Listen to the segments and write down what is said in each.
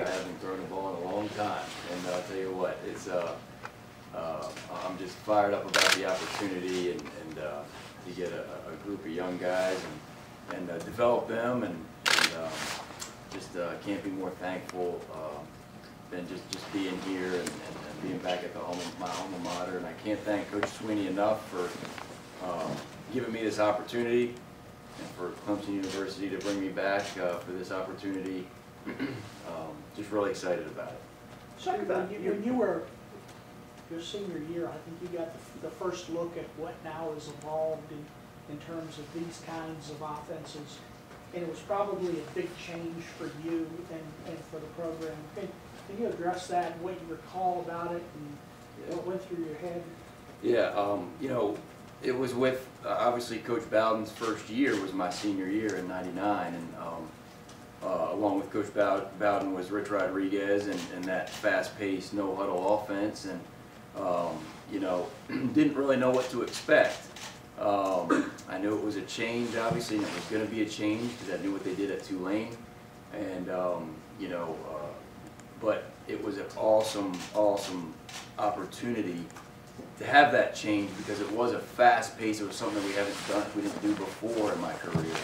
haven't thrown a ball in a long time, and I'll tell you what, it's I'm just fired up about the opportunity and to get a group of young guys and develop them and just can't be more thankful than just being here and being back at my alma mater. And I can't thank Coach Sweeney enough for giving me this opportunity and for Clemson University to bring me back for this opportunity. Just really excited about it. Talk about when you were your senior year, I think you got the first look at what now is evolved in terms of these kinds of offenses, and it was probably a big change for you and for the program. Can you address that, what you recall about it, and what went through your head? Yeah, you know, it was with obviously Coach Bowden's first year was my senior year in '99, and along with Coach Bowden was Rich Rodriguez and that fast-paced no-huddle offense, and you know, didn't really know what to expect. I knew it was a change, obviously, and it was going to be a change because I knew what they did at Tulane, and you know, but it was an awesome opportunity to have that change because it was a fast pace. It was something that we didn't do before in my career,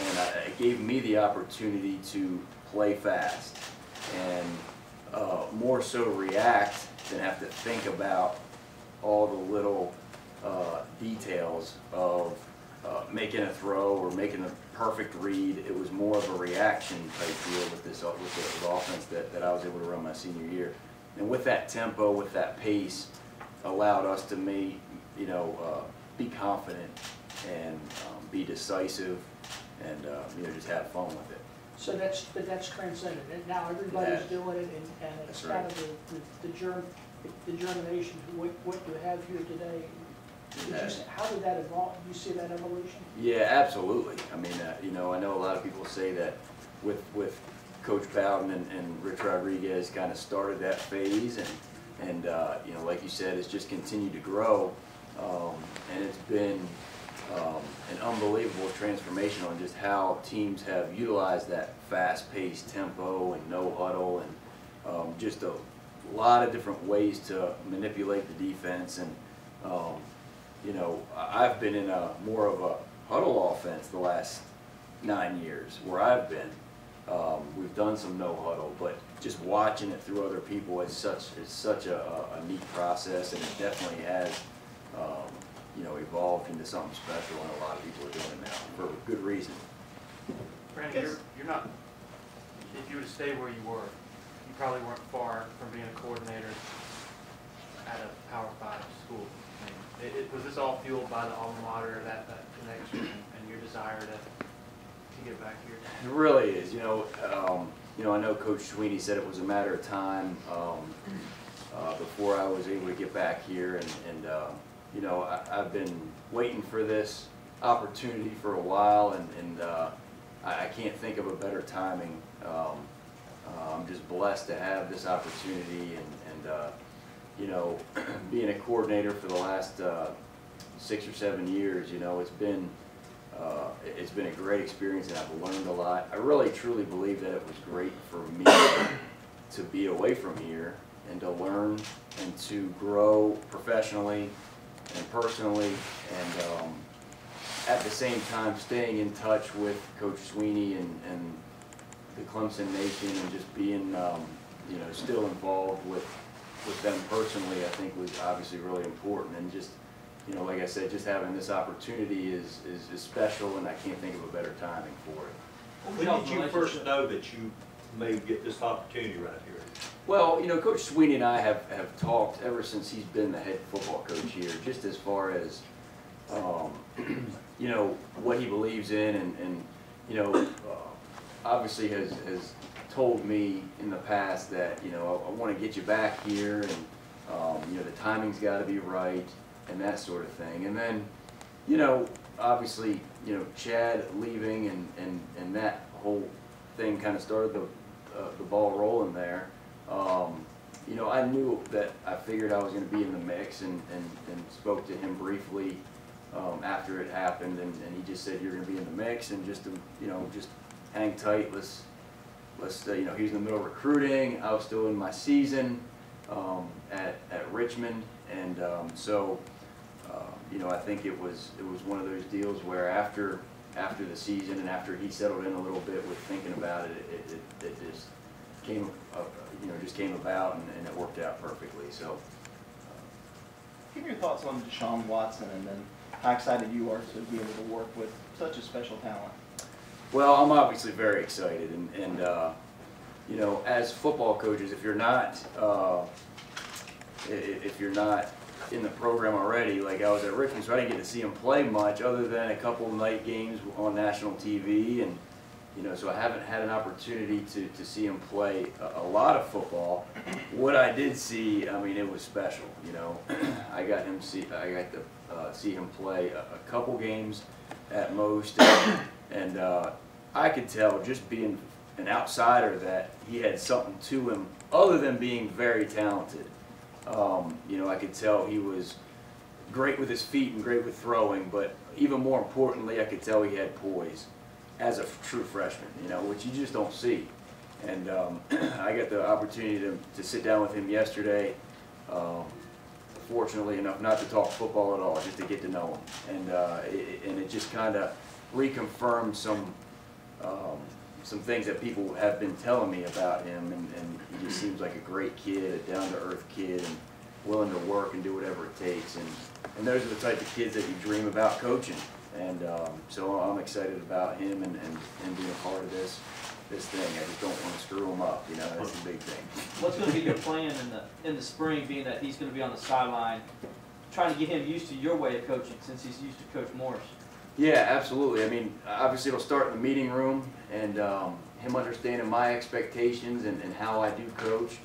and it gave me the opportunity to play fast and more so react than have to think about all the little details of making a throw or making a perfect read. It was more of a reaction type deal with this with the offense that I was able to run my senior year. And with that tempo, with that pace, allowed us to you know, be confident and be decisive and you know, just have fun with it. So that's transcended. And now everybody's doing it, and it's that's kind of the germination of what you have here today. How did that evolve? Do you see that evolution? Yeah, absolutely. I mean, you know, I know a lot of people say that with Coach Bowden and Rich Rodriguez kind of started that phase, and you know, like you said, it's just continued to grow, and it's been an unbelievable transformation on just how teams have utilized that fast-paced tempo and no huddle, and just a lot of different ways to manipulate the defense. And you know, I've been in more of a huddle offense the last 9 years where I've been. We've done some no huddle, but just watching it through other people is such a neat process, and it definitely has you know, evolved into something special, and a lot of people are doing it now for good reason. Brandon, you're not, if you were to stay where you were, you probably weren't far from being a coordinator at a Power 5 school. I mean, was this all fueled by the alma mater, that connection, and your desire to get back here? It really is. You know, I know Coach Sweeney said it was a matter of time before I was able to get back here, and you know, I've been waiting for this opportunity for a while, and I can't think of a better timing. I'm just blessed to have this opportunity, and you know, being a coordinator for the last 6 or 7 years, you know, it's been a great experience, and I've learned a lot. I really truly believe that it was great for me to be away from here and to learn and to grow professionally and personally, and at the same time staying in touch with Coach Sweeney and the Clemson Nation, and just being you know, still involved with them personally, I think was obviously really important. And just, you know, like I said, just having this opportunity is special, and I can't think of a better timing for it. When did you first know that you may get this opportunity right here? Well, you know, Coach Sweeney and I have talked ever since he's been the head football coach here, just as far as, you know, what he believes in, and you know, obviously has told me in the past that, you know, I want to get you back here, and you know, the timing's got to be right, and that sort of thing. And then, you know, obviously, you know, Chad leaving and that whole thing kind of started the ball rolling there. You know, I knew that I figured I was going to be in the mix, and spoke to him briefly after it happened, and he just said, you're going to be in the mix, and just, you know, just hang tight. you know, he was in the middle of recruiting. I was still in my season at Richmond, and you know, I think it was one of those deals where after the season and after he settled in a little bit with thinking about it, it just came you know, just came about, and it worked out perfectly. So. Give me your thoughts on Deshaun Watson, and then how excited you are to be able to work with such a special talent. Well, I'm obviously very excited, and you know, as football coaches, if you're not in the program already, like I was at Richmond, so I didn't get to see him play much other than a couple night games on national TV, and you know, so I haven't had an opportunity to see him play a lot of football. What I did see, I mean, it was special. You know, I got to see him play a couple games at most, and I could tell, just being an outsider, that he had something to him other than being very talented. You know, I could tell he was great with his feet and great with throwing, but even more importantly, I could tell he had poise as a true freshman, you know, which you just don't see. And I got the opportunity to sit down with him yesterday, fortunately enough not to talk football at all, just to get to know him. And it just kind of reconfirmed some things that people have been telling me about him, and he just seems like a great kid, a down-to-earth kid, and willing to work and do whatever it takes. And those are the type of kids that you dream about coaching. And so I'm excited about him and being a part of this thing. I just don't want to screw him up, you know, that's the big thing. What's going to be your plan in the spring, being that he's going to be on the sideline, trying to get him used to your way of coaching since he's used to Coach Morris? Yeah, absolutely. I mean, obviously it'll start in the meeting room, and him understanding my expectations and how I do coach.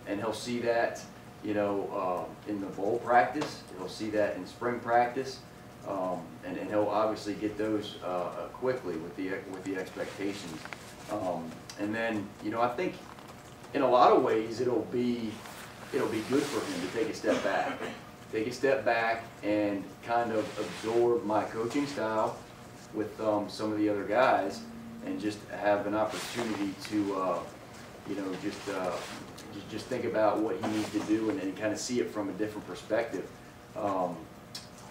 And he'll see that, you know, in the bowl practice. He'll see that in spring practice. And he'll obviously get those quickly with the expectations. And then, you know, I think in a lot of ways it'll be good for him to take a step back. Take a step back and kind of absorb my coaching style with some of the other guys, and just have an opportunity to, you know, just think about what he needs to do, and kind of see it from a different perspective.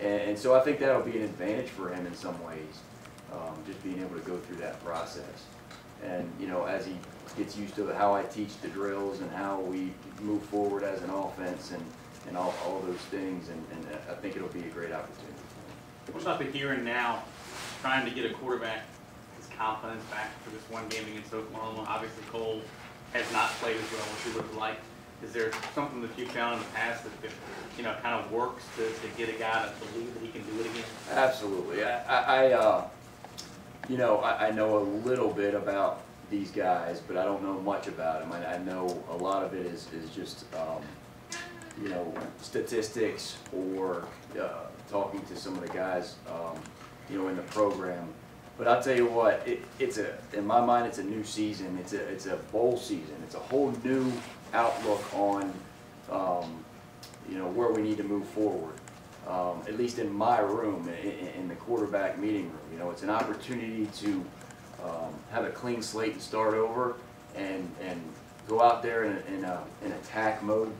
And so I think that'll be an advantage for him in some ways, just being able to go through that process. And, you know, as he gets used to how I teach the drills and how we move forward as an offense, and all those things, and I think it'll be a great opportunity. What's about the here and now, trying to get a quarterback his confidence back for this one game against Oklahoma? Obviously Cole has not played as well as he would have liked. Is there something that you found in the past that you know, kind of works to get a guy to believe that he can do it again? Absolutely. You know, I know a little bit about these guys, but I don't know much about them. I know a lot of it is just, you know, statistics, or talking to some of the guys, you know, in the program. But I'll tell you what, in my mind, it's a new season. It's a bowl season. It's a whole new outlook on, you know, where we need to move forward. At least in my room, in the quarterback meeting room. You know, it's an opportunity to have a clean slate and start over, and go out there in an attack mode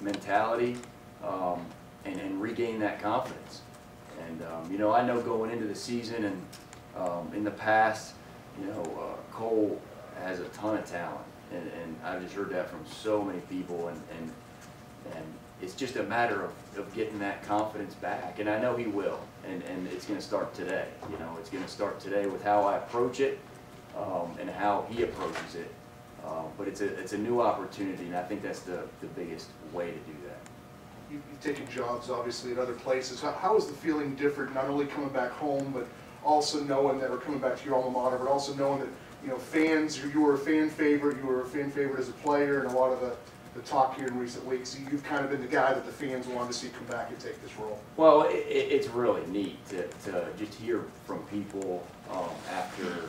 mentality, and regain that confidence. And you know, I know going into the season, and in the past, you know, Cole has a ton of talent, and I've just heard that from so many people, and it's just a matter of getting that confidence back, and I know he will, and it's going to start today. You know, it's going to start today with how I approach it, and how he approaches it. But it's a new opportunity, and I think that's the biggest way to do that. You've taken jobs, obviously, at other places. How is the feeling different, not only coming back home, but also knowing that, or coming back to your alma mater, but also knowing that, you know, fans, you were a fan favorite, as a player, and a lot of the talk here in recent weeks, you've kind of been the guy that the fans wanted to see come back and take this role. Well, it's really neat to just hear from people after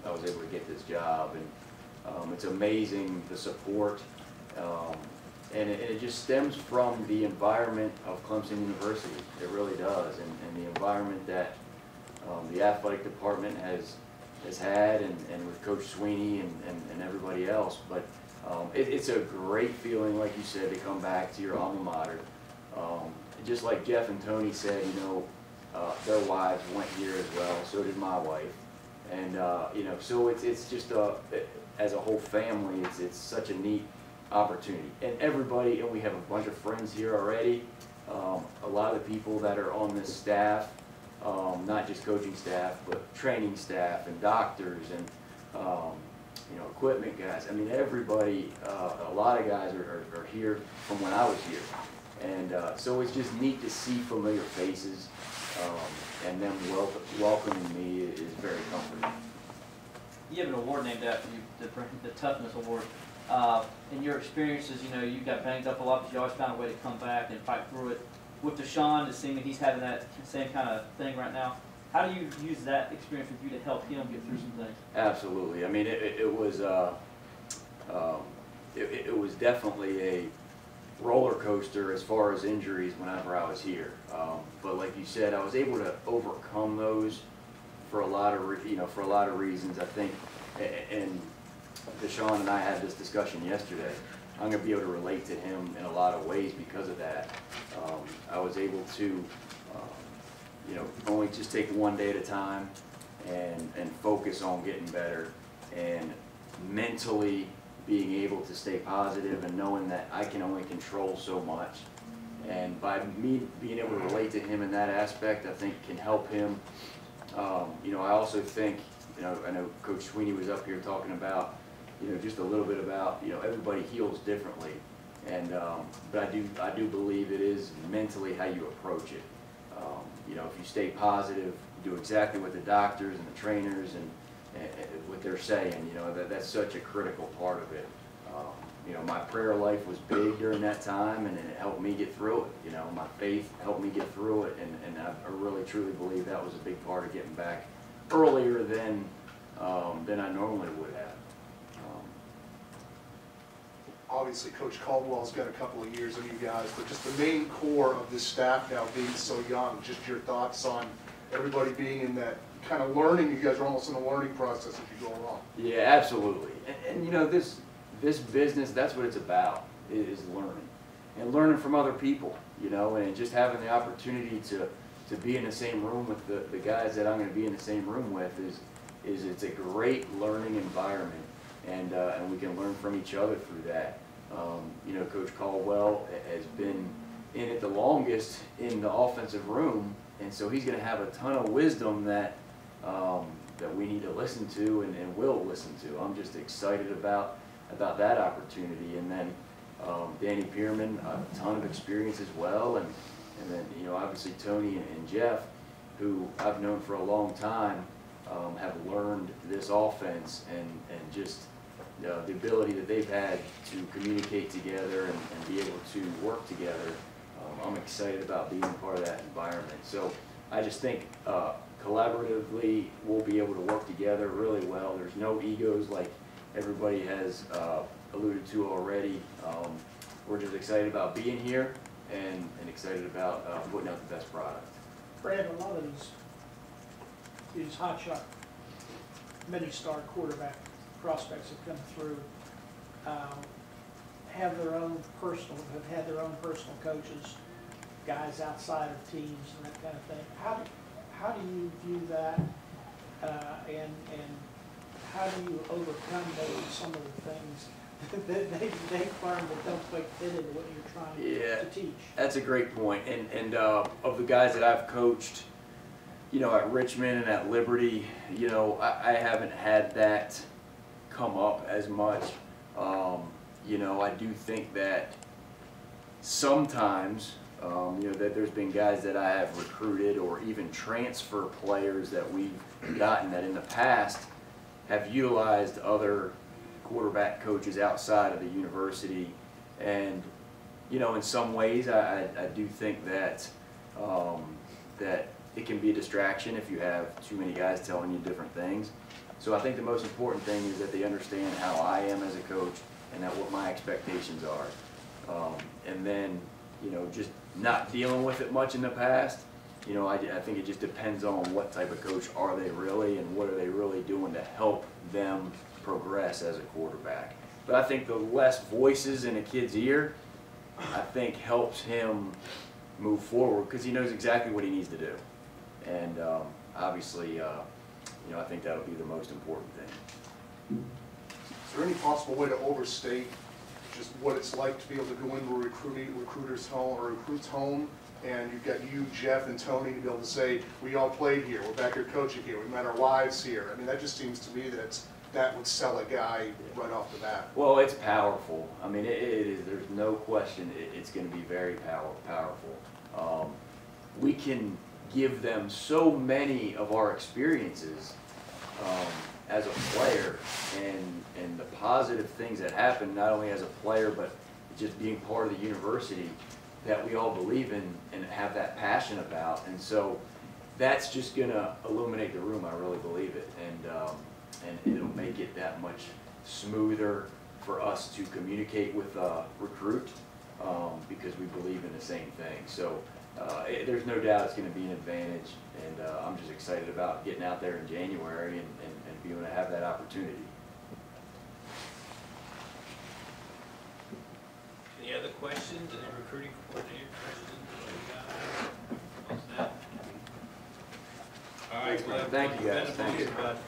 I was able to get this job, and it's amazing, the support, and it just stems from the environment of Clemson University. It really does, and the environment that the athletic department has has had, and with Coach Sweeney and everybody else. But it's a great feeling, like you said, to come back to your alma mater. Just like Jeff and Tony said, you know, their wives went here as well. So did my wife, and you know, so it's just as a whole family, it's such a neat opportunity. And everybody, and we have a bunch of friends here already. A lot of the people that are on this staff, not just coaching staff, but training staff and doctors and you know, equipment guys. I mean, everybody, a lot of guys are here from when I was here. And so it's just neat to see familiar faces, and them welcoming me is very comforting. You have an award named after you, the Toughness Award. In your experiences, you know, you got banged up a lot, but you always found a way to come back and fight through it. With Deshaun, it seems he's having that same kind of thing right now. How do you use that experience with you to help him get through some things? Absolutely. I mean, it was definitely a roller coaster as far as injuries whenever I was here. But like you said, I was able to overcome those for a lot of for a lot of reasons. I think, and Deshaun and I had this discussion yesterday. I'm going to be able to relate to him in a lot of ways because of that. I was able to, you know, only just take one day at a time and focus on getting better, and mentally being able to stay positive and knowing that I can only control so much. And by me being able to relate to him in that aspect, I think can help him. You know, I also think, you know, I know Coach Sweeney was up here talking about, you know, just a little bit about, you know, everybody heals differently. And, but I do believe it is mentally how you approach it. You know, if you stay positive, do exactly what the doctors and the trainers and what they're saying, you know, that's such a critical part of it. You know, my prayer life was big during that time, and it helped me get through it. You know, my faith helped me get through it, and I really truly believe that was a big part of getting back earlier than I normally would have. Obviously, Coach Caldwell's got a couple of years on you guys, but just the main core of this staff now being so young, just your thoughts on everybody being in that kind of learning. You guys are almost in a learning process as you go along. Yeah, absolutely. And you know, this business, that's what it's about, is learning. And learning from other people, you know, and just having the opportunity to be in the same room with the guys that I'm going to be in the same room with is it's a great learning environment. And we can learn from each other through that. You know, Coach Caldwell has been in it the longest in the offensive room, and so he's going to have a ton of wisdom that we need to listen to and will listen to. I'm just excited about that opportunity. And then Danny Pearman, a ton of experience as well, and then, you know, obviously Tony and Jeff, who I've known for a long time, have learned this offense and just the ability that they've had to communicate together and be able to work together. I'm excited about being part of that environment. So I just think collaboratively we'll be able to work together really well. There's no egos like everybody has alluded to already. We're just excited about being here and excited about putting out the best product. Brad, a lot of these hotshot mini-star quarterback prospects have come through, have had their own personal coaches, guys outside of teams and that kind of thing. How do you view that, and how do you overcome some of the things that they learned that don't quite fit into what you're trying to teach? That's a great point. And of the guys that I've coached, you know, at Richmond and at Liberty, you know, I haven't had that come up as much. You know, I do think that sometimes, you know, that there's been guys that I have recruited or even transfer players that we've gotten that in the past have utilized other quarterback coaches outside of the university. And, you know, in some ways I do think that that it can be a distraction if you have too many guys telling you different things. So I think the most important thing is that they understand how I am as a coach and that what my expectations are. And then, you know, just not dealing with it much in the past, you know, I think it just depends on what type of coach are they really and what are they really doing to help them progress as a quarterback. But I think the less voices in a kid's ear, I think helps him move forward because he knows exactly what he needs to do. And obviously, you know, I think that'll be the most important thing. Is there any possible way to overstate just what it's like to be able to go into a recruiter's home or a recruit's home, and you've got you, Jeff, and Tony to be able to say, we all played here, we're back here coaching here, we met our wives here. I mean, that just seems to me that would sell a guy right off the bat. Well, it's powerful. I mean, it is. There's no question it's going to be very powerful. We can give them so many of our experiences as a player and the positive things that happen, not only as a player, but just being part of the university that we all believe in and have that passion about. And so that's just going to illuminate the room. I really believe it. And it'll make it that much smoother for us to communicate with a recruit because we believe in the same thing. So there's no doubt it's going to be an advantage, and I'm just excited about getting out there in January and being able to have that opportunity. Any other questions? Any recruiting coordinator questions? All right, well, Thank you, guys. Thank you.